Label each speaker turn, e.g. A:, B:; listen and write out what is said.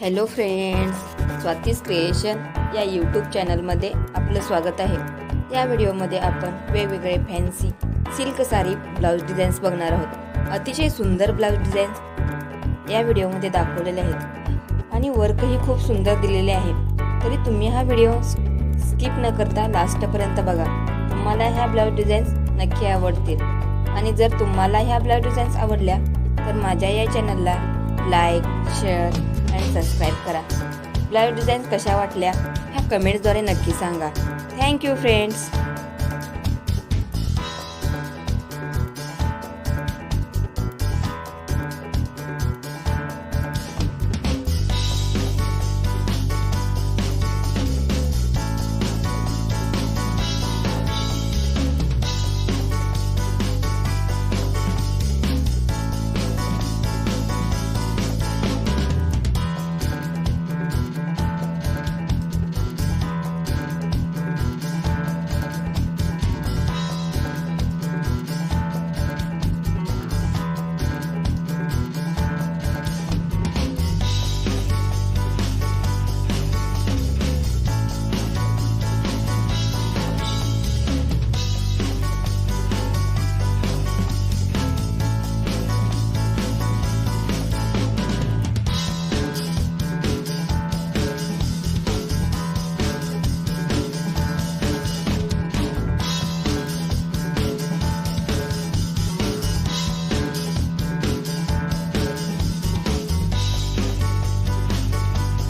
A: Hello friends, Swati's creation या YouTube चॅनलमध्ये आपलं स्वागत आहे। या व्हिडिओमध्ये आपण वेगवेगळे fancy silk sari blouse designs बघणार आहोत। अतिशय सुंदर ब्लाउज डिझाईन्स या व्हिडिओमध्ये दाखवलेले आहेत आणि वर्कही खूप सुंदर दिलेले आहे। तरी तुम्ही हा व्हिडिओ स्किप न करता लास्टपर्यंत बघा। तुम्हाला ह्या ब्लाउज डिझाईन्स नक्की आवडतील आणि जर तुम्हाला ह्या ब्लाउज डिझाईन्स आवडल्या तर माझ्या या चॅनलला लाईक, शेअर आणि सबस्क्राइब करा। ब्लाउज डिझाईन्स कशा वाटल्या ह्या कमेंट्सद्वारे नक्की सांगा। Thank you friends.